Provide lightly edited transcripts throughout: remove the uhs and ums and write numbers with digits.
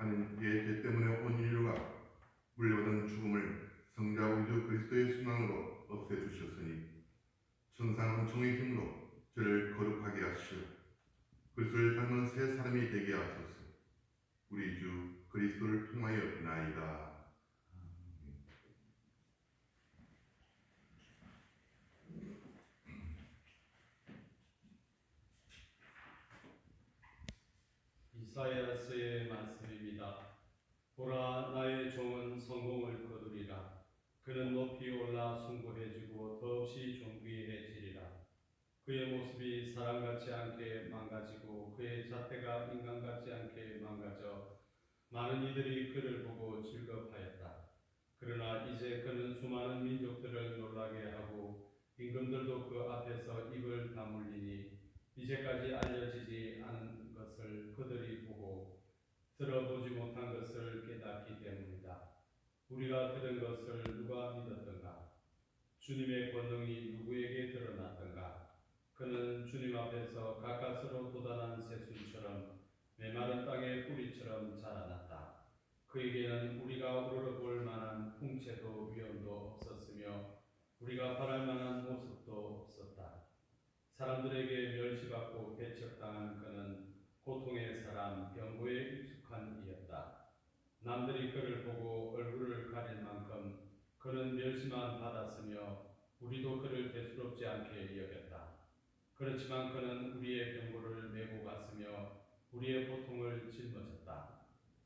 하나님 우리의 죄 때문에 온 인류가 물려받은 죽음을 성자 우리 주 그리스도의 순환으로 없애주셨으니 천상 은총의 힘으로 저를 거룩하게 하시어 그리스도를 닮은 새 사람이 되게 하소서. 우리 주 그리스도를 통하여 비나이다. 이사야서의 말씀입니다. 보라, 나의 종은 성공을 거두리라. 그는 높이 올라 숭고해지고 더없이 존귀해지리라. 그의 모습이 사람 같지 않게 망가지고 그의 잣대가 인간 같지 않게 망가져 많은 이들이 그를 보고 즐겁하였다. 그러나 이제 그는 수많은 민족들을 놀라게 하고 임금들도 그 앞에서 입을 다물리니 이제까지 알려지지 않은 것을 그들이 보고 들어보지 못한 것을 깨닫기 때문이다. 우리가 들은 것을 누가 믿었던가? 주님의 권능이 누구에게 드러났던가? 그는 주님 앞에서 가까스로 돋아난 새순처럼 메마른 땅의 뿌리처럼 자라났다. 그에게는 우리가 우러러볼 만한 풍채도 위엄도 없었으며 우리가 바랄 만한 모습도 없었다. 사람들에게 멸시받고 배척당한 그는 고통의 사람, 병고에 익숙한 이였다. 남들이 그를 보고 얼굴을 가릴 만큼 그는 멸시만 받았으며 우리도 그를 대수롭지 않게 여겼다. 그렇지만 그는 우리의 병고를 메고 갔으며 우리의 고통을 짊어졌다.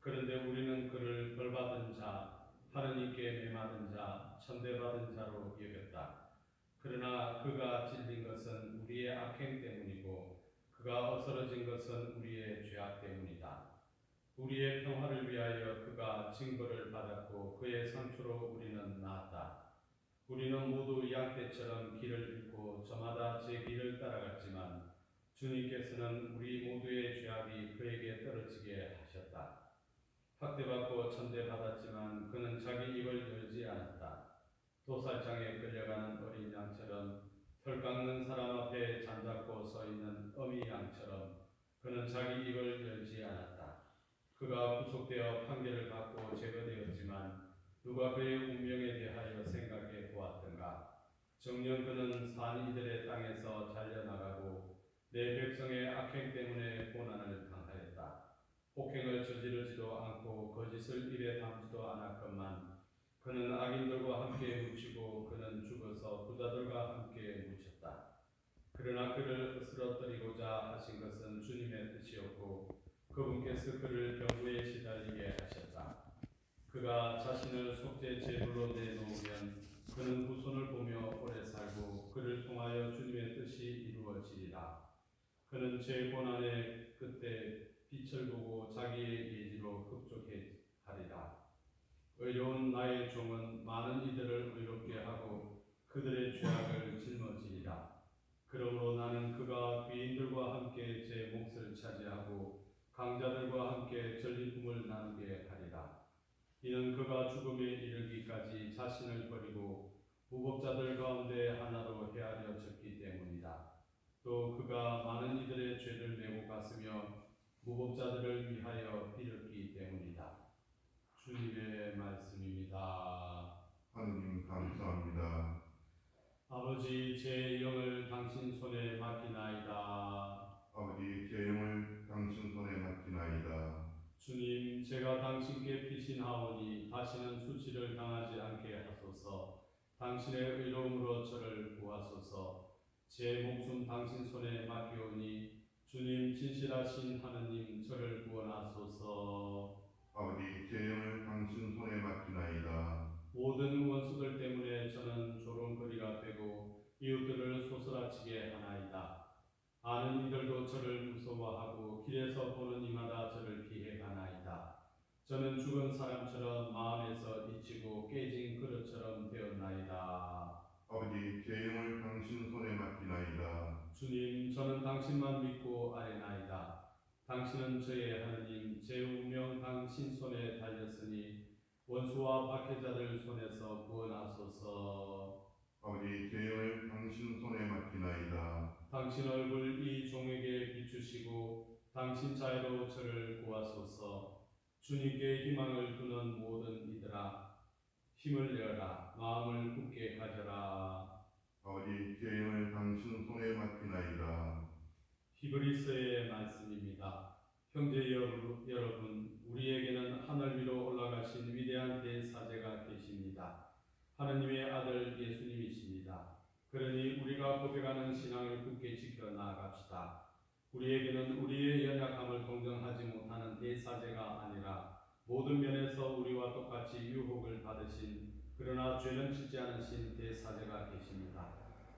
그런데 우리는 그를 벌받은 자, 하느님께 매맞은 자, 천대받은 자로 여겼다. 그러나 그가 찔린 것은 우리의 악행 때문이고 그가 어스러진 것은 우리의 죄악 때문이다. 우리의 평화를 위하여 그가 징벌을 받았고 그의 상처로 우리는 나았다. 우리는 모두 양떼처럼 길을 잃고 저마다 제 길을 따라갔지만 주님께서는 우리 모두의 죄악이 그에게 떨어지게 하셨다. 학대받고 천대받았지만 그는 자기 입을 열지 않았다. 도살장에 끌려가는 어린 양처럼 털 깎는 사람 앞에 잠자코 서 있는 어미 양처럼 그는 자기 입을 열지 않았다. 그가 구속되어 판결을 받고 제거되었지만 누가 그의 운명에 대하여 생각해 보았던가? 정녕 그는 산 이들의 땅에서 잘려나가고 내 백성의 악행 때문에 고난을 당하였다. 폭행을 저지르지도 않고 거짓을 입에 담지도 않았건만 그는 악인들과 함께 묻히고 그는 죽어서 부자들과 함께 묻혔다. 그러나 그를 쓰러뜨리고자 하신 것은 주님의 뜻이었고 그분께서 그를 병고에 시달리게 하셨다. 그가 자신을 속죄 제물로 내놓으면 그는 후손을 보며 오래 살고 그를 통하여 주님의 뜻이 이루어지리라. 그는 제 고난의 끝에 빛을 보고 자기의 예지로 흡족하리라. 의로운 나의 종은 많은 이들을 의롭게 하고 그들의 죄악을 짊어지리라. 그러므로 나는 그가 귀인들과 함께 제 몫을 차지하고 강자들과 함께 전리품을 나누게 하리라. 이는 그가 죽음에 이르기까지 자신을 버리고 무법자들 가운데 하나로 헤아려졌기 때문이다. 또 그가 많은 이들의 죄를 메고 갔으며 무법자들을 위하여 빌었기 때문이다. 주님의 말씀입니다. 하느님 감사합니다. 아버지, 제 영을 당신 손에 맡기나이다. 아버지 제 영을 당신 손에 맡기나이다. 주님, 제가 당신께 피신하오니 다시는 수치를 당하지 않게 하소서. 당신의 의로움으로 저를 구하소서. 제 목숨 당신 손에 맡기오니 주님, 진실하신 하느님, 저를 구원하소서. 아버지 제 영을 당신 손에 맡기나이다. 모든 원수들 때문에 저는 조롱거리가 되고 이웃들을 소스라치게 하나이다. 아는 이들도 저를 무서워하고 길에서 보는 이마다 저를 피해가나이다. 저는 죽은 사람처럼 마음에서 잊히고 깨진 그릇처럼 되었나이다. 아버지 제 영을 당신 손에 맡기나이다. 주님, 저는 당신만 믿고 아뢰나이다. 당신은 저의 하느님, 제 운명 당신 손에 달렸으니 원수와 박해자들 손에서 구원하소서. 아버지 제 영을 당신 손에 맡기나이다. 당신 얼굴 이 종에게 비추시고 당신 자애로 저를 구하소서. 주님께 희망을 두는 모든 이들아 힘을 내어라 마음을 굳게 가져라. 아버지 죄인을 당신 손에 맡기나이다. 히브리서의 말씀입니다. 형제 여러분, 우리에게는 하늘 위로 올라가신 위대한 대사제가 계십니다. 하느님의 아들 예수님이십니다. 그러니 우리가 고백하는 신앙을 굳게 지켜 나아갑시다. 우리에게는 우리의 연약함을 동정하지 못하는 대사제가 아니라 모든 면에서 우리와 똑같이 유혹을 받으신 그러나 죄는 짓지 않으신 대사제가 계십니다.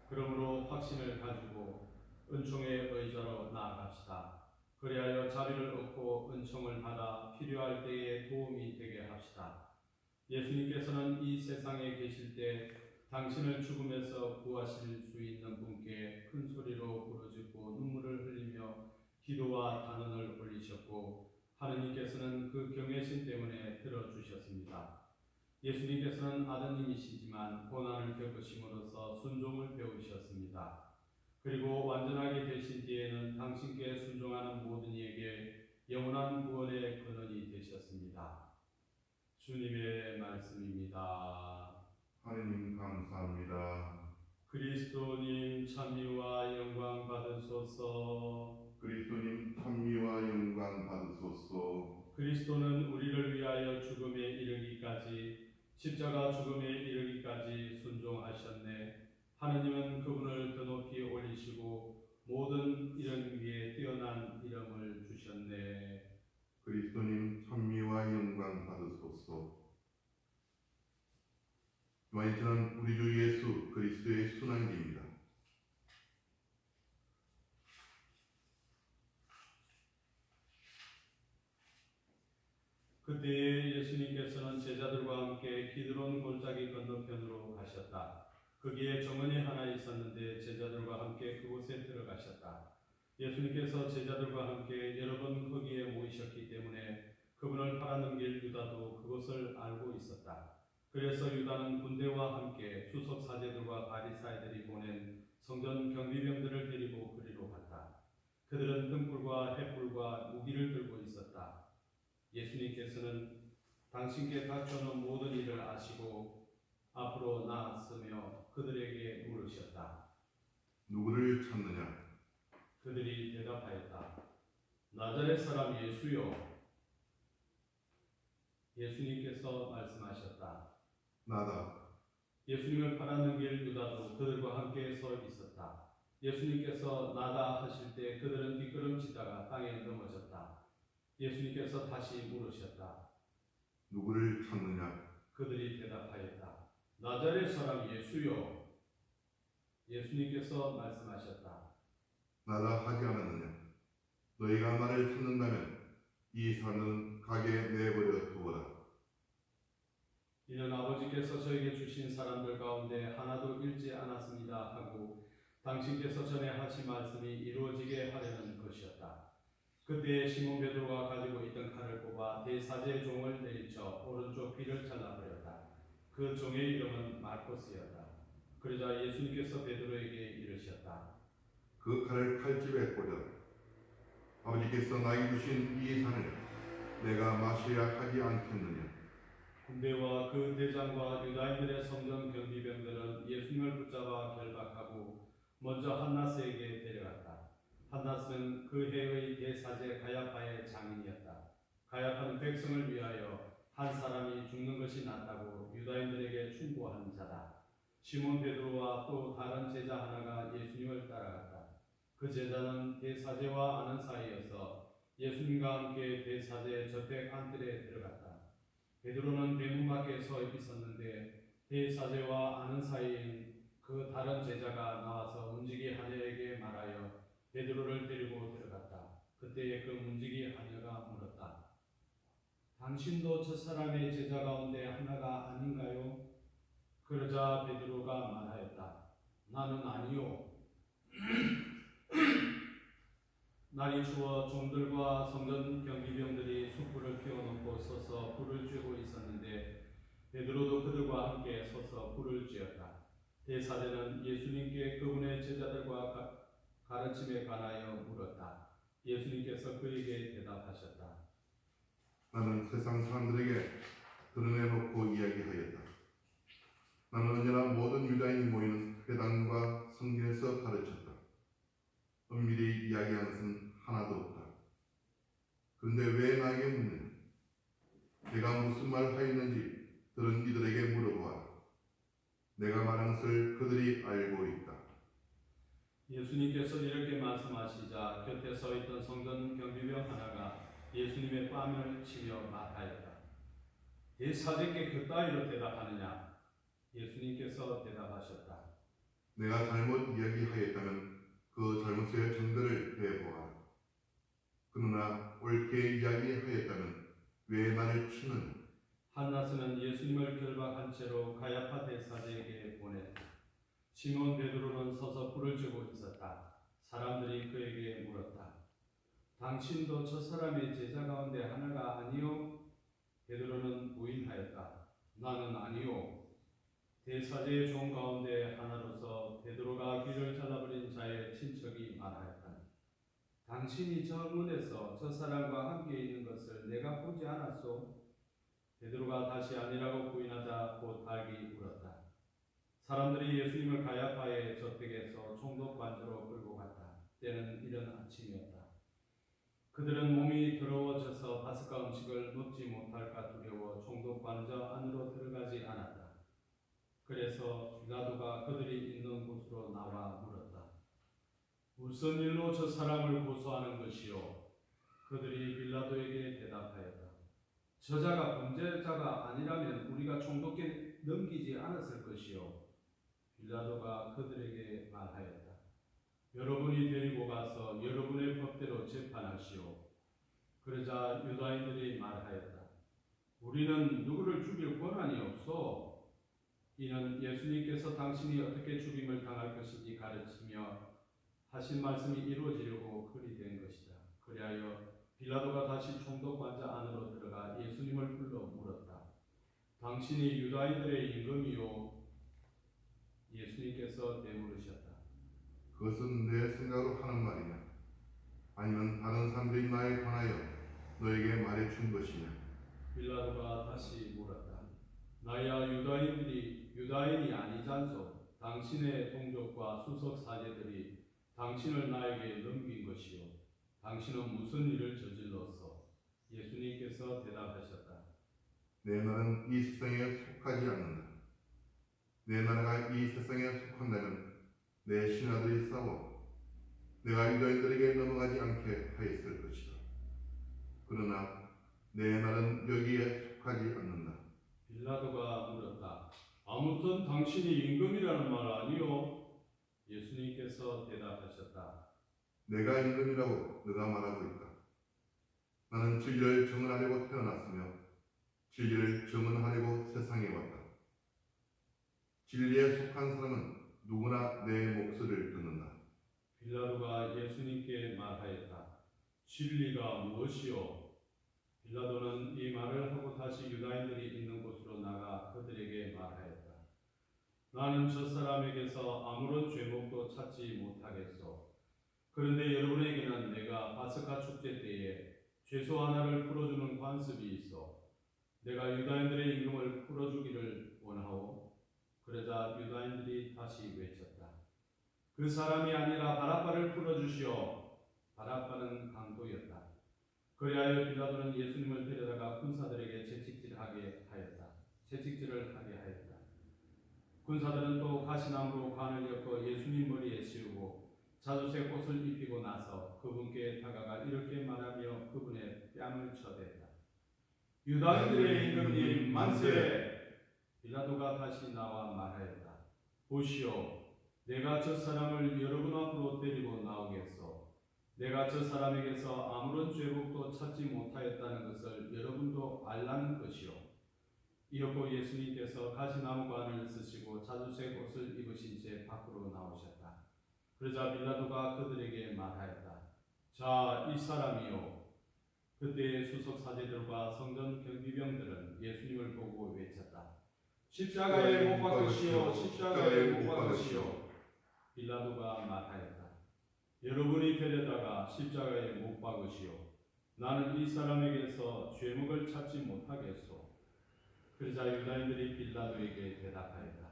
그러므로 확신을 가지고 은총의 의자로 나아갑시다. 그리하여 자비를 얻고 은총을 받아 필요할 때에 도움이 되게 합시다. 예수님께서는 이 세상에 계실 때 당신을 죽음에서 구하실 수 있는 분께 큰 소리로 부르짖고 눈물을 흘리며 기도와 단언을 올리셨고 하느님께서는 그 경외심 때문에 들어주셨습니다. 예수님께서는 아드님이시지만 고난을 겪으심으로써 순종을 배우셨습니다. 그리고 완전하게 되신 뒤에는 당신께 순종하는 모든 이에게 영원한 구원의 근원이 되셨습니다. 주님의 말씀입니다. 하느님 감사합니다. 그리스도님 찬미와 영광 받으소서. 그리스도님 찬미와 영광 받으소서. 그리스도는 우리를 위하여 죽음에 이르기까지 십자가 죽음에 이르기까지 순종하셨네. 하느님은 그분을 더 높이 올리시고 모든 이름 위에 뛰어난 이름을 주셨네. 그리스도님 찬미와 영광 받으소서. 요한일서는 우리 주 예수 그리스도의 순환기입니다. 그때에 예수님께서는 제자들과 함께 기드론 골짜기 건너편으로 가셨다. 거기에 정원이 하나 있었는데 제자들과 함께 그곳에 들어가셨다. 예수님께서 제자들과 함께 여러 번 거기에 모이셨기 때문에 그분을 팔아넘길 유다도 그것을 알고 있었다. 그래서 유다는 군대와 함께 수석 사제들과 바리사이들이 보낸 성전 경비병들을 데리고 그리로 갔다. 그들은 등불과 횃불과 무기를 들고 있었다. 예수님께서는 당신께 닥쳐놓은 모든 일을 아시고 앞으로 나았으며 그들에게 물으셨다. 누구를 찾느냐? 그들이 대답하였다. 나자렛 사람 예수요. 예수님께서 말씀하셨다. 나다. 예수님을 팔아넘길 유다도 그들과 함께 서 있었다. 예수님께서 나다 하실 때 그들은 뒷걸음치다가 땅에 넘어졌다. 예수님께서 다시 물으셨다. 누구를 찾느냐? 그들이 대답하였다. 나자렛 사람 예수요. 예수님께서 말씀하셨다. 나다 하지 않았느냐? 너희가 나를 찾는다면 이 산은 가게 내버려 두어라. 이는 아버지께서 저에게 주신 사람들 가운데 하나도 잃지 않았습니다 하고 당신께서 전에 하신 말씀이 이루어지게 하려는 것이었다. 그때 시몬 베드로가 가지고 있던 칼을 뽑아 대사제의 종을 내리쳐 오른쪽 귀를 잘라버렸다. 그 종의 이름은 말코스였다. 그러자 예수님께서 베드로에게 이르셨다. 그 칼을 칼집에 꽂아라. 아버지께서 나에게 주신 이 산을 내가 마셔야 하지 않겠느냐? 군대와 그 대장과 유다인들의 성전 경비병들은 예수님을 붙잡아 결박하고 먼저 한나스에게 데려갔다. 한나스는 그 해의 대사제 가야파의 장인이었다. 가야파는 백성을 위하여 한 사람이 죽는 것이 낫다고 유다인들에게 충고한 자다. 시몬 베드로와 또 다른 제자 하나가 예수님을 따라갔다. 그 제자는 대사제와 아는 사이여서 예수님과 함께 대사제 저택 안뜰에 들어갔다. 베드로는 대문 밖에 서 있었는데 대사제와 아는 사이인 그 다른 제자가 나와서 문지기 하녀에게 말하여 베드로를 데리고 들어갔다. 그때에 그 문지기 하녀가 물었다. 당신도 저 사람의 제자 가운데 하나가 아닌가요? 그러자 베드로가 말하였다. 나는 아니요. 날이 추워 종들과 성전 경비병들이 숯불을 피워놓고 서서 불을 쬐고 있었는데 베드로도 그들과 함께 서서 불을 쬐었다. 대사제는 예수님께 그분의 제자들과 가르침에 관하여 물었다. 예수님께서 그에게 대답하셨다. 나는 세상 사람들에게 드러내놓고 이야기하였다. 나는 언제나 모든 유다인이 모이는 회당과 성전에서 가르쳤다. 엄밀히 이야기한 것은 하나도 없다. 그런데 왜 나에게 묻느냐? 내가 무슨 말을 하였는지 들은 이들에게 물어보아라. 내가 말한 것을 그들이 알고 있다. 예수님께서 이렇게 말씀하시자 곁에 서 있던 성전 경비병 하나가 예수님의 뺨을 치며 말하였다. 대사제께 그따위로 대답하느냐? 예수님께서 대답하셨다. 내가 잘못 이야기하였다면 그 잘못의 증거를 대보아라. 그러나 옳게 이야기하였다면 왜 나를 치느냐? 한나스는 예수님을 결박한 채로 가야파 대사제에게 보냈다. 시몬 베드로는 서서 불을 쬐고 있었다. 사람들이 그에게 물었다. 당신도 저 사람의 제자 가운데 하나가 아니요? 베드로는 부인하였다. 나는 아니요. 대사제의 종 가운데 하나로서 베드로가 귀를 잘라버린 자의 친척이 말하였다. 당신이 저 문에서 저 사람과 함께 있는 것을 내가 보지 않았소? 베드로가 다시 아니라고 부인하자 곧 달기 울었다. 사람들이 예수님을 가야파의 저택에서 총독 관저로 끌고 갔다. 때는 이른 아침이었다. 그들은 몸이 더러워져서 파스카 음식을 먹지 못할까 두려워 총독 관저 안으로 들어가지 않았다. 그래서 빌라도가 그들이 있는 곳으로 나와 물었다. 무슨 일로 저 사람을 고소하는 것이요? 그들이 빌라도에게 대답하였다. 저자가 범죄자가 아니라면 우리가 총독께 넘기지 않았을 것이요. 빌라도가 그들에게 말하였다. 여러분이 데리고 가서 여러분의 법대로 재판하시오. 그러자 유다인들이 말하였다. 우리는 누구를 죽일 권한이 없소. 이는 예수님께서 당신이 어떻게 죽임을 당할 것인지 가르치며 하신 말씀이 이루어지려고 그리 된 것이다. 그리하여 빌라도가 다시 총독 관저 안으로 들어가 예수님을 불러 물었다. 당신이 유다인들의 임금이요? 예수님께서 대물으셨다. 그것은 내 생각으로 하는 말이냐? 아니면 다른 사람들이 나에 관하여 너에게 말해준 것이냐? 빌라도가 다시 물었다. 나야 유다인이 아니잖소. 당신의 동족과 수석 사제들이 당신을 나에게 넘긴 것이요. 당신은 무슨 일을 저질렀소? 예수님께서 대답하셨다. 내 나라는 이 세상에 속하지 않는다. 내 나라가 이 세상에 속한다면 내 신하들이 싸워 내가 유다인들에게 넘어가지 않게 하였을 것이다. 그러나 내 나라는 여기에 속하지 않는다. 빌라도가 물었다. 아무튼 당신이 임금이라는 말 아니요? 예수님께서 대답하셨다. 내가 임금이라고 너가 말하고 있다. 나는 진리를 증언하려고 태어났으며 진리를 증언하려고 세상에 왔다. 진리에 속한 사람은 누구나 내 목소리를 듣는다. 빌라도가 예수님께 말하였다. 진리가 무엇이요? 빌라도는 이 말을 하고 다시 유다인들이 있는 곳으로 나가 그들에게 말하였다. 나는 저 사람에게서 아무런 죄목도 찾지 못하겠소. 그런데 여러분에게는 내가 파스카 축제 때에 죄소 하나를 풀어주는 관습이 있어. 내가 유다인들의 임금을 풀어주기를 원하오. 그러자 유다인들이 다시 외쳤다. 그 사람이 아니라 바라바를 풀어주시오. 바라바는 강도였다. 그리하여 빌라도는 예수님을 데려다가 군사들에게 채찍질을 하게 하였다. 군사들은 또 가시나무로 관을 엮어 예수님 머리에 씌우고 자주색 옷을 입히고 나서 그분께 다가가 이렇게 말하며 그분의 뺨을 쳐댔다. 유다인들의 임금님 만세! 빌라도가 다시 나와 말하였다. 보시오, 내가 저 사람을 여러분 앞으로 데리고 나오겠소. 내가 저 사람에게서 아무런 죄복도 찾지 못하였다는 것을 여러분도 알라는 것이오. 이었고 예수님께서 가시나무관을 쓰시고 자주색 옷을 입으신 채 밖으로 나오셨다. 그러자 빌라도가 그들에게 말하였다. 자, 이 사람이요. 그때 수석 사제들과 성전 경비병들은 예수님을 보고 외쳤다. 십자가에 못 박으시오. 십자가에 못 박으시오. 빌라도가 말하였다. 여러분이 데려다가 십자가에 못 박으시오. 나는 이 사람에게서 죄목을 찾지 못하겠소. 그러자 유다인들이 빌라도에게 대답하였다.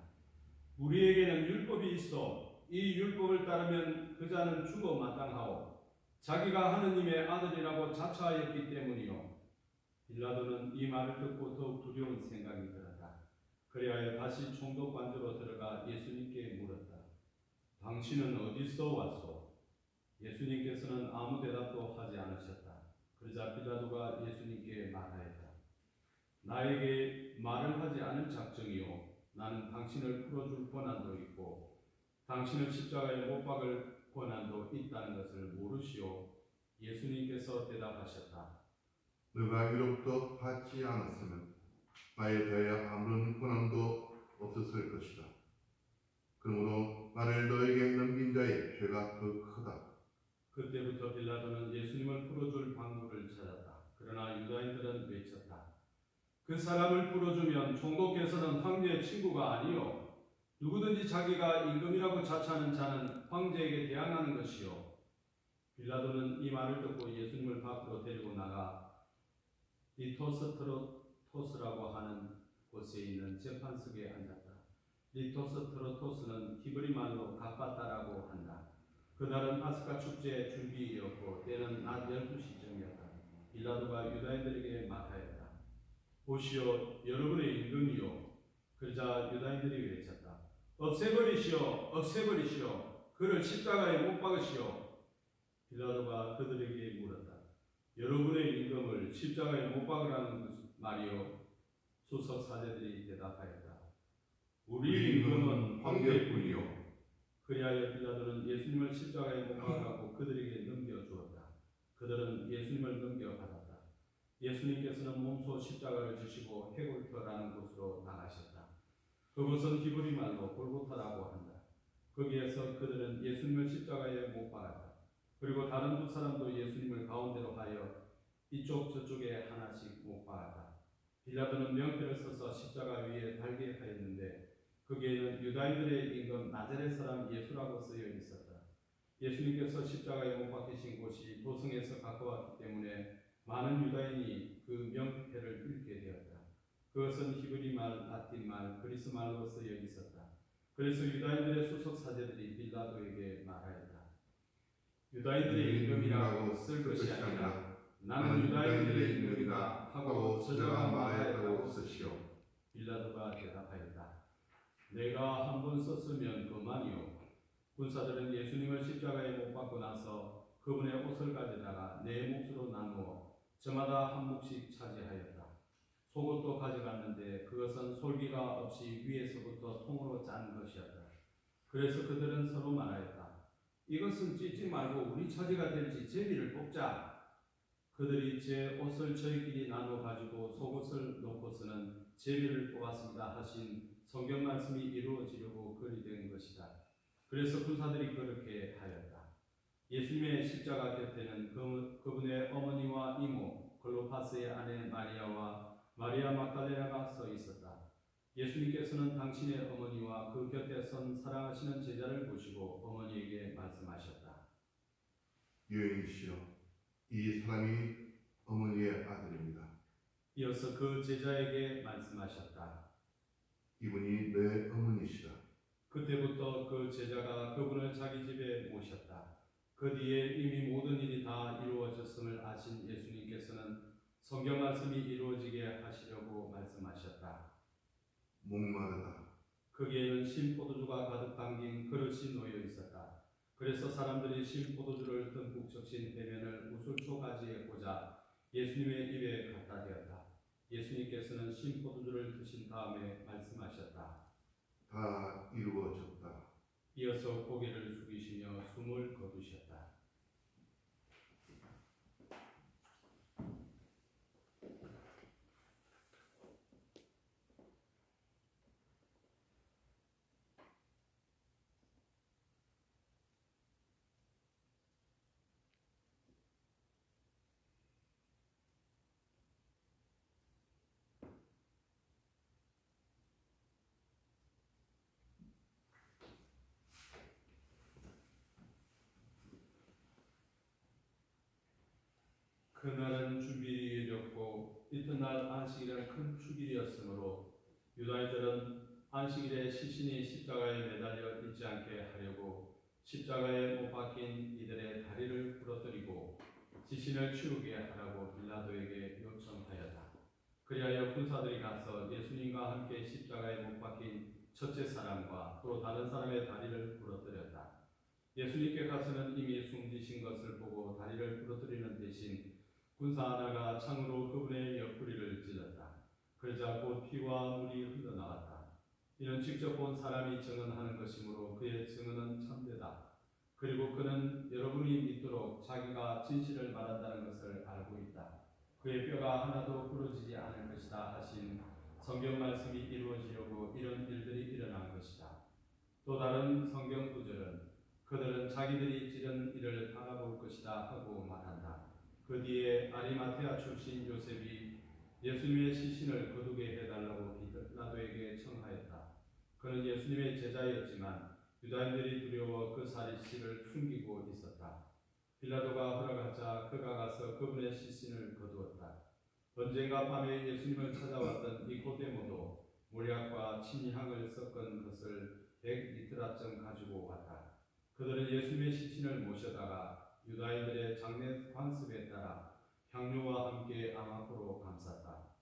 우리에게는 율법이 있어. 이 율법을 따르면 그 자는 죽어 마땅하오. 자기가 하느님의 아들이라고 자처하였기 때문이요. 빌라도는 이 말을 듣고 더욱 두려운 생각이 들었다. 그리하여 다시 총독관저로 들어가 예수님께 물었다. 당신은 어디서 왔소? 예수님께서는 아무 대답도 하지 않으셨다. 그러자 빌라도가 예수님께 말하였다. 나에게 말을 하지 않을 작정이요. 나는 당신을 풀어줄 권한도 있고 당신을 십자가에 못 박을 권한도 있다는 것을 모르시오. 예수님께서 대답하셨다. 너가 이로부터 받지 않았으면 나에 대하여 아무런 권한도 없었을 것이다. 그러므로 나를 너에게 넘긴 자의 죄가 더 크다. 그때부터 빌라도는 예수님을 풀어줄 방법을 찾았다. 그러나 유다인들은 외쳤다. 그 사람을 풀어주면 총독께서는 황제의 친구가 아니요. 누구든지 자기가 임금이라고 자처하는 자는 황제에게 대항하는 것이요. 빌라도는 이 말을 듣고 예수님을 밖으로 데리고 나가 리토스트로토스라고 하는 곳에 있는 재판석에 앉았다. 리토스트로토스는 히브리 말로 갑바다라고 한다. 그날은 파스카 축제의 줄기이었고 때는 낮 12시쯤이었다. 빌라도가 유다인들에게 말하였다. 보시오, 여러분의 임금이요. 그러자 유다인들이 외쳤다. 없애버리시오, 없애버리시오. 그를 십자가에 못 박으시오. 빌라도가 그들에게 물었다. 여러분의 임금을 십자가에 못 박으라는 말이요. 수석 사제들이 대답하였다. 우리 임금은 황제뿐이요. 그리하여 빌라도는 예수님을 십자가에 못 박으라고 그들에게 넘겨주었다. 그들은 예수님을 넘겨받았다. 예수님께서는 몸소 십자가를 지시고 해골터라는 곳으로 나가셨다. 그곳은 히브리 말로 골고타라고 한다. 거기에서 그들은 예수님을 십자가에 못 박았다. 그리고 다른 두 사람도 예수님을 가운데로 하여 이쪽 저쪽에 하나씩 못 박았다. 빌라도는 명패를 써서 십자가 위에 달게 하였는데 거기에는 유다인들의 임금 나자렛 사람 예수라고 쓰여 있었다. 예수님께서 십자가에 못 박히신 곳이 도성에서 가까웠기 때문에 많은 유다인이 그 명패를 읽게 되었다. 그것은 히브리 말, 라틴 말, 그리스 말로 쓰여 있었다. 그래서 유다인들의 수석 사제들이 빌라도에게 말하였다. 유다인들의 임금이라고 쓸 것이 아니라 나는 유다인들의 임금이다 하고 저자가 말하였다고 쓰시오. 빌라도가 대답하였다. 내가 한 번 썼으면 그만이요. 군사들은 예수님을 십자가에 못 박고 나서 그분의 옷을 가져다가 네 몫으로 나누어 저마다 한 몫씩 차지하였다. 속옷도 가져갔는데 그것은 솔기가 없이 위에서부터 통으로 짠 것이었다. 그래서 그들은 서로 말하였다. 이것은 찢지 말고 우리 차지가 될지 제비를 뽑자. 그들이 제 옷을 저희끼리 나눠 가지고 속옷을 놓고서는 제비를 뽑았습니다 하신 성경 말씀이 이루어지려고 그리 된 것이다. 그래서 군사들이 그렇게 하였다. 예수님의 십자가 곁에는 그분의 어머니와 이모 글로파스의 아내 마리아와 마리아 막달레나가 서 있었다. 예수님께서는 당신의 어머니와 그 곁에 선 사랑하시는 제자를 보시고 어머니에게 말씀하셨다. 여인이시여, 이 사람이 어머니의 아들입니다. 이어서 그 제자에게 말씀하셨다. 이분이 내 어머니시다. 그때부터 그 제자가 그분을 자기 집에 모셨다. 그 뒤에 이미 모든 일이 다 이루어졌음을 아신 예수님께서는 성경 말씀이 이루어지게 하시려고 말씀하셨다. 목마르다. 거기에는 신포도주가 가득 담긴 그릇이 놓여 있었다. 그래서 사람들이 신포도주를 듬뿍 적신 배면을 우슬초 가지에 꽂아 예수님의 입에 갖다 대었다. 예수님께서는 신포도주를 드신 다음에 말씀하셨다. 다 이루어졌다. 이어서 고개를 숙이시며 숨을 거두셨다. 그날은 준비일이었고 이튿날 안식일은 큰 축일이었으므로 유다인들은 안식일에 시신이 십자가에 매달려 있지 않게 하려고 십자가에 못 박힌 이들의 다리를 부러뜨리고 시신을 치우게 하라고 빌라도에게 요청하였다. 그리하여 군사들이 가서 예수님과 함께 십자가에 못 박힌 첫째 사람과 또 다른 사람의 다리를 부러뜨렸다. 예수님께 가서는 이미 숨지신 것을 보고 다리를 부러뜨리는 대신 군사 하나가 창으로 그분의 옆구리를 찔렀다. 그러자 곧 피와 물이 흘러나왔다. 이는 직접 본 사람이 증언하는 것이므로 그의 증언은 참되다. 그리고 그는 여러분이 믿도록 자기가 진실을 말한다는 것을 알고 있다. 그의 뼈가 하나도 부러지지 않을 것이다 하신 성경 말씀이 이루어지려고 이런 일들이 일어난 것이다. 또 다른 성경 구절은 그들은 자기들이 찌른 일을 알아볼 것이다 하고 말한다. 그 뒤에 아리마테아 출신 요셉이 예수님의 시신을 거두게 해달라고 빌라도에게 청하였다. 그는 예수님의 제자였지만 유다인들이 두려워 그 사실을 숨기고 있었다. 빌라도가 허락하자 그가 가서 그분의 시신을 거두었다. 언젠가 밤에 예수님을 찾아왔던 니고데모도 몰약과 친향을 섞은 것을 100리터라쯤 가지고 왔다. 그들은 예수님의 시신을 모셔다가 유다인들의 장례 관습에 따라 향료와 함께 암 앞으로 감쌌다.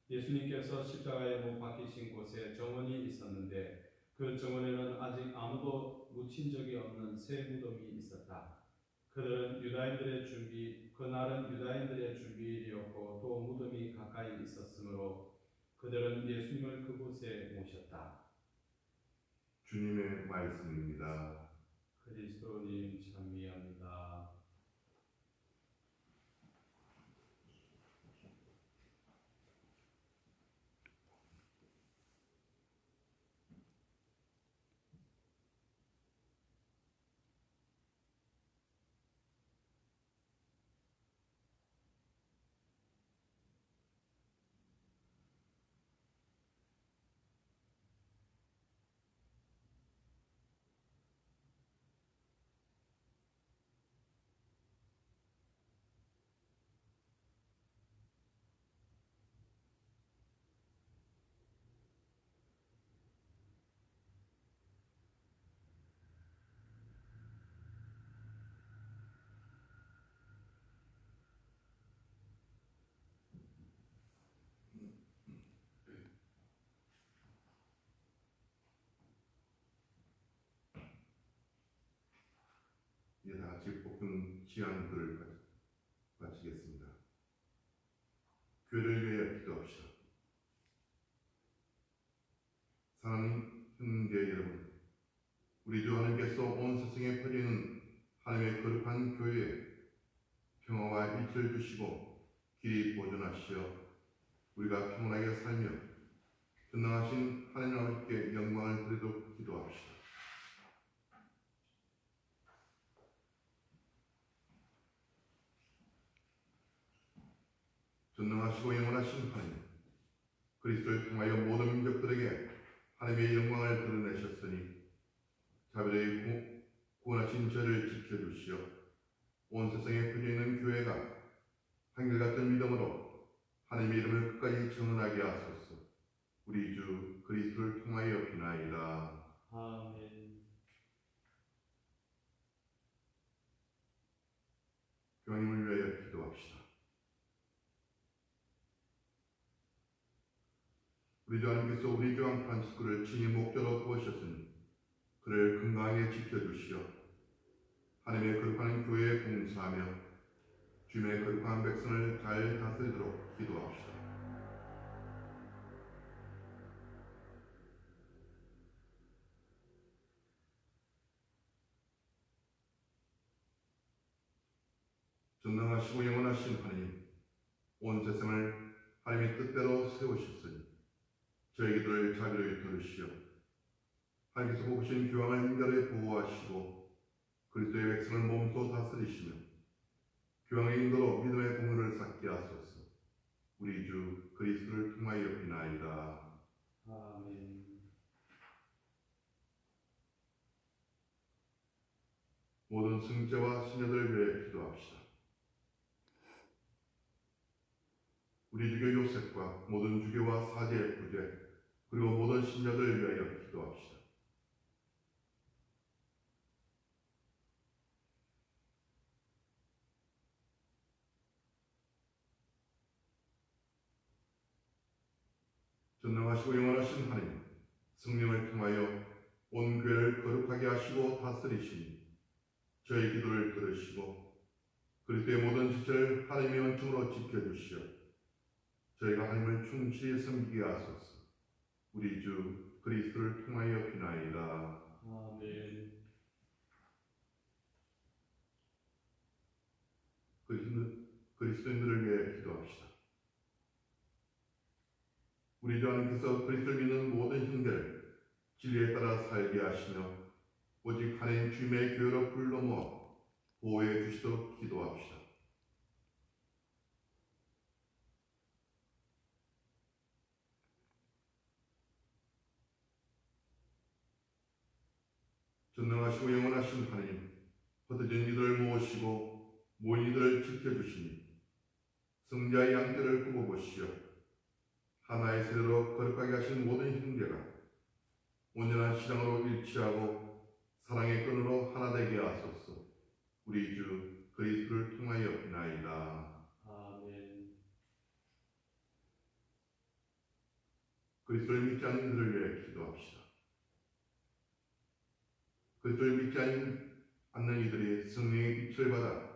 예수님께서 십자가에 못 박히신 곳에 정원이 있었는데 그 정원에는 아직 아무도 묻힌 적이 없는 새 무덤이 있었다. 그날은 유다인들의 준비일이었고 또 무덤이 가까이 있었으므로 그들은 예수님을 그곳에 모셨다. 주님의 말씀입니다. 그리스도님 찬미합니다. 이제 다 같이 복음 지향들을 바치겠습니다. 교회를 위하여 기도합시다. 사랑하는 형제 여러분, 우리 주 하나님께서 온 세상에 퍼지는 하나님의 거룩한 교회에 평화와 일치를 주시고 길이 보존하시어 우리가 평온하게 살며 전능하신 하나님 아버지께 영광을 드리도록 기도합시다. 전능하시고 영원하신 하나님, 그리스도를 통하여 모든 민족들에게 하나님의 영광을 드러내셨으니 자비로이 구원하신 저를 지켜주시어 온 세상에 퍼져있는 교회가 한결같은 믿음으로 하나님의 이름을 끝까지 전언하게 하소서. 우리 주 그리스도를 통하여 비나이다. 아멘. 교황님을 위하여 기도합시다. 우리 주 하나님께서 우리 교황 프란치스코를 친히 목자로 두으셨으니 그를 건강하게 지켜주시어 하나님의 거룩한 교회에 봉사하며 주님의 거룩한 백성을 잘 다스리도록 기도합시다. 전능하시고 영원하신 하나님, 온 세상을 하나님의 뜻대로 세우셨으니 저희 기도를 자비로이 들으시어 하나님께서 뽑으신 교황을 인간에 보호하시고 그리스도의 백성을 몸소 다스리시며 교황의 인도로 믿음의 공로를 쌓게 하소서. 우리 주 그리스도를 통하여 비나이다. 아멘. 모든 승자와 신녀들을 위해 기도합시다. 우리 주교 요셉과 모든 주교와 사제 부제 그리고 모든 신자들을 위하여 기도합시다. 전능하시고 영원하신 하나님, 성령을 통하여 온 교회를 거룩하게 하시고 다스리시니 저희 기도를 들으시고 그리스도의 모든 지체를 하나님의 은총으로 지켜주시어 저희가 하나님을 충실히 섬기게 하소서. 우리 주 그리스도를 통하여 비나이다. 아멘. 그리스도인들을 위해 기도합시다. 우리 주 하나님께서 그리스도를 믿는 모든 형제를 진리에 따라 살게 하시며 오직 하나님 주님의 교회로 불러 모아 보호해 주시도록 기도합시다. 전능하시고 영원하신 하나님, 흩어진 이들을 모으시고 모인 이들을 지켜주시니 성자의 양떼를 굽어보시어 하나의 세대로 거룩하게 하신 모든 형제가 온전한 신앙으로 일치하고 사랑의 끈으로 하나 되게 하소서. 우리 주 그리스도를 통하여 비나이다. 아멘. 그리스도를 믿지 않는 이들을 위해 기도합시다. 그리스도를 믿지 않는 이들이 성령의 빛을 받아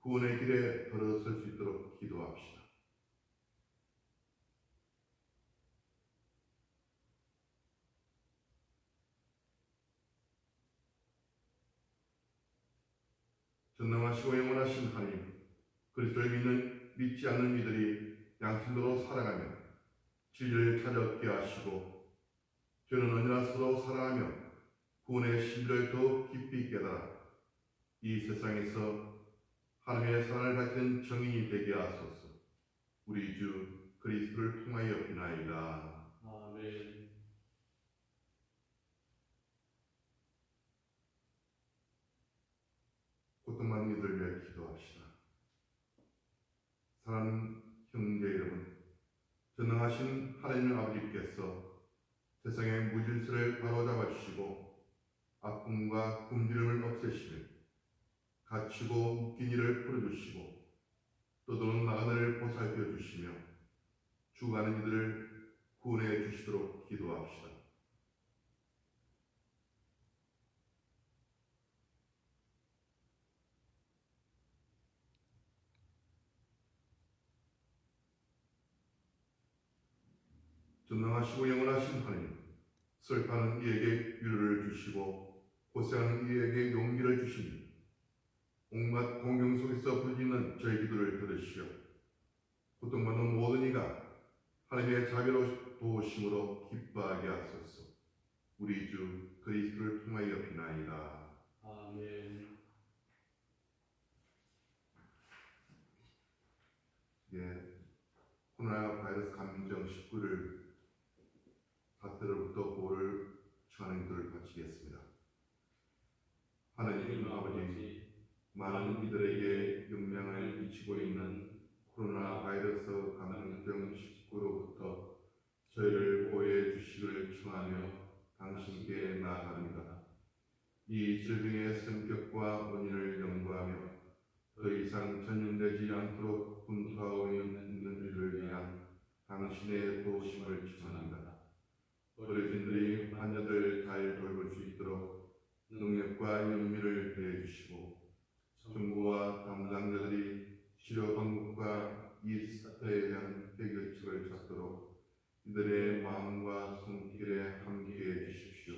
구원의 길에 걸어설 수 있도록 기도합시다. 전능하시고 영원하신 하나님, 그리스도를 믿지 않는 이들이 양심대로 살아가며 진리를 찾아 얻게 하시고 저는 언제나 서로 사랑하며 구원의 신비를 더 깊이 깨달아 이 세상에서 하나님의 사랑을 받는 정인이 되게 하소서. 우리 주 그리스도를 통하여 비나이다. 아멘. 고통받는 이들을 위해 기도합시다. 사랑하는 형제 여러분, 전능하신 하나님 아버지께서 세상의 무질서를 바로잡아 주시고 아픔과 굶주림을 없애시며 갇히고 묶인 이를 풀어주시고 떠도는 나그네를 보살펴 주시며 죽어가는 이들을 구원해 주시도록 기도합시다. 전능하시고 영원하신 하나님, 슬퍼하는 이에게 위로를 주시고 고생하는 이에게 용기를 주시니 온갖 공경 속에서 부르짖는 저희 기도를 들으시어 고통받는 모든 이가 하나님의 자비로 도우심으로 기뻐하게 하소서. 우리 주 그리스도를 통하여 비나이다. 아멘. 예, 코로나 바이러스 감염증 19를 사태로부터 보호를 청하는 기도를 바치겠습니다. 하나님 아버지, 많은 이들에게 영향을 미치고 있는 코로나 바이러스 감염증 19로부터 저희를 보호해 주시기를 청하며 당신께 나아갑니다. 이 질병의 성격과 원인을 연구하며 더 이상 전염되지 않도록 분투하고 있는 이들을 위한 당신의 도우심을 청합니다. 어르신들이 환자들 잘 돌볼 수 있도록 능력과 연민을 더해 주시고 정부와 담당자들이 치료 방법과 이 사태에 대한 해결책을 찾도록 이들의 마음과 손길에 함께해 주십시오.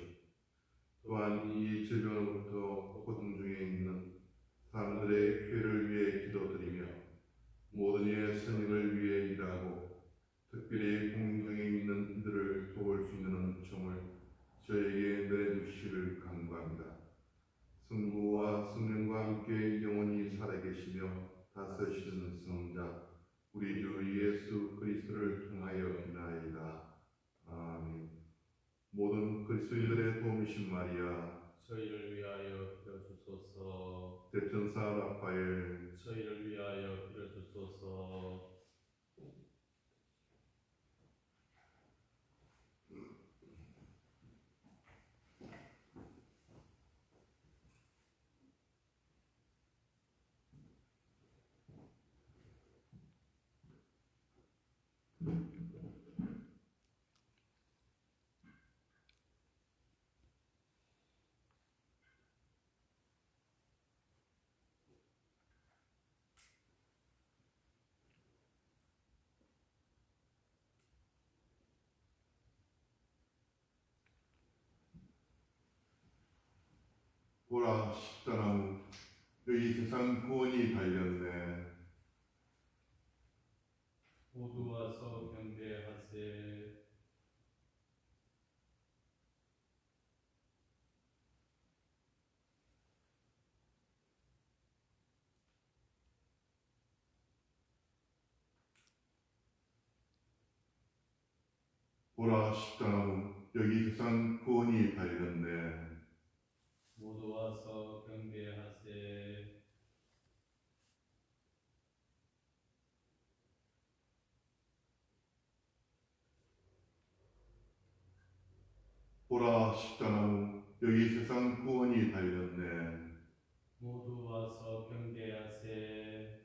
또한 이 질병으로부터 고통 중에 있는 사람들의 피해를 위해 기도드리며 모든 이의 선익을 위해 일하고 특별히 공경에 있는 이들을 도울 수 있는 은총을 저에게 내주시기를 간구합니다. 성부와 성령과 함께 영원히 살아계시며 다스리시는 성자 우리 주 예수 그리스도를 통하여 비나이다. 아멘. 모든 그리스도인들의 도우미신 마리아, 저희를 위하여 빌어주소서. 대천사 라파엘, 저희를 위하여 빌어주소서. 보라 십자나무 여기 세상 구원이 달렸네. 모두 와서 경배하세. 보라 십자나무 여기 세상 구원이 달렸네. 모두 와서 경배하세. 보라 십자나무 여기 세상 구원이 달렸네. 모두 와서 경배하세.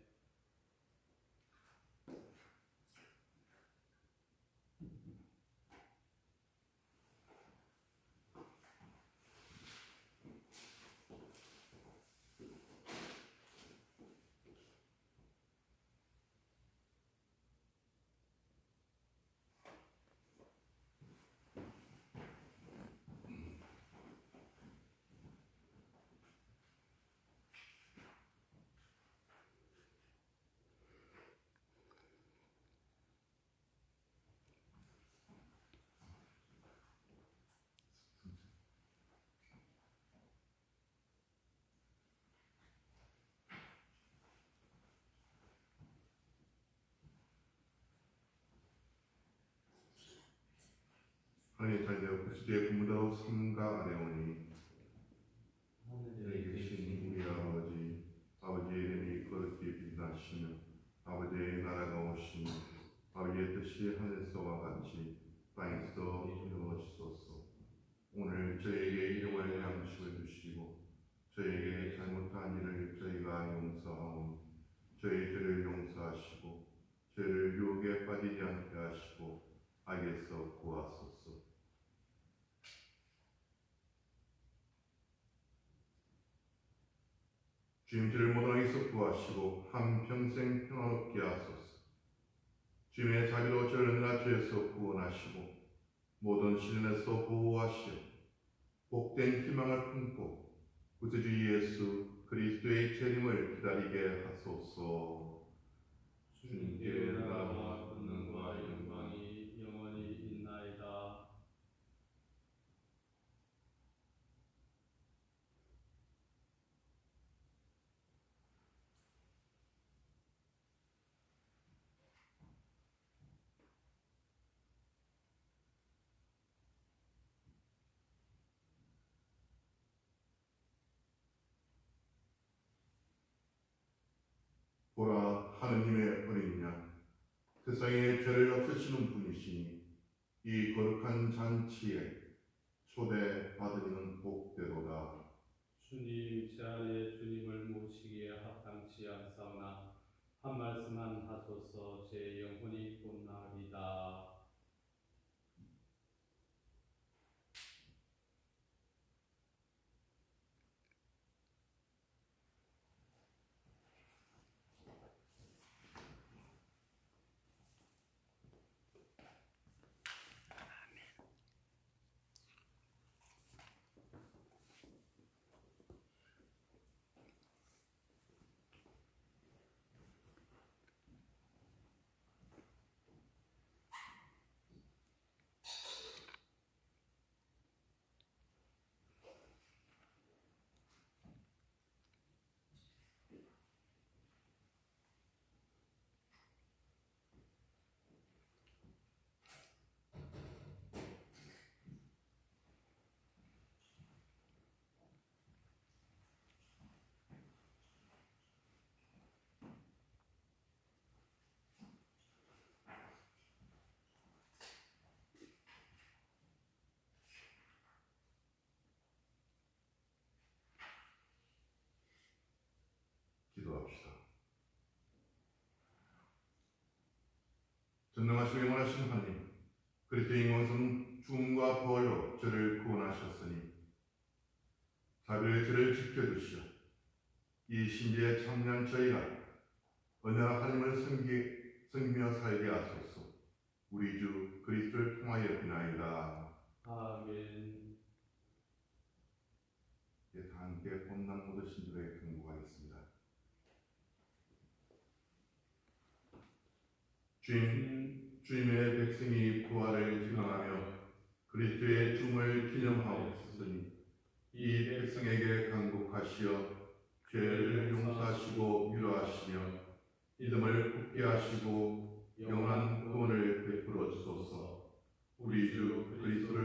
하나님 자녀 그리스도의 부모로 삼가 아뢰오니 하늘에 여기 계신 우리 아버지 아버지의 이름이 거룩히 빛나시며 아버지의 나라가 오시며 아버지의 뜻이 하늘에서와 같이 땅에서 이루어지소서. 오늘 저에게 일용할 양식을 주시고 저에게 잘못한 일을 저희가 용서하오니 저희 죄를 용서하시고 죄를 유혹에 빠지지 않게 하시고 악에서 구하소서. 주님 죄를 모든 악에서 구하시고 한평생 평안 얻게 하소서. 주님의 자비로 저를 언제나 죄에서 구원하시고 모든 시련에서 보호하시어 복된 희망을 품고 구세주 예수 그리스도의 재림을 기다리게 하소서. 주님께 나라와 권능과 영광이 영원히 있나이다. 보라 하느님의 어린 양 세상의 죄를 없애시는 분이시니 이 거룩한 잔치에 초대받으리는 복되도다. 주님, 제 안에 주님을 모시기에 합당치 않사오나 한 말씀만 하소서. 제 영혼이 곧나으리다. 전능하시고 영원하신 하나님, 그리스도의 원성 죽음과 부활로 저를 구원하셨으니 자비의 저를 지켜주시오. 이 신비에 참여한 저희가 언제나 하나님을 섬기며 살게 하소서. 우리 주 그리스도를 통하여 비나이다. 아멘. 이제 다 함께 본당 모두 신들에게 경고하겠습니다. 주님의 백성이 부활을 기원하며 그리스도의 죽음을 기념하옵소니 이 백성에게 간곡하시어 죄를 용서하시고 위로하시며 믿음을 굳게 하시고 영원한 구원을 베풀어 주소서. 우리 주 그리스도를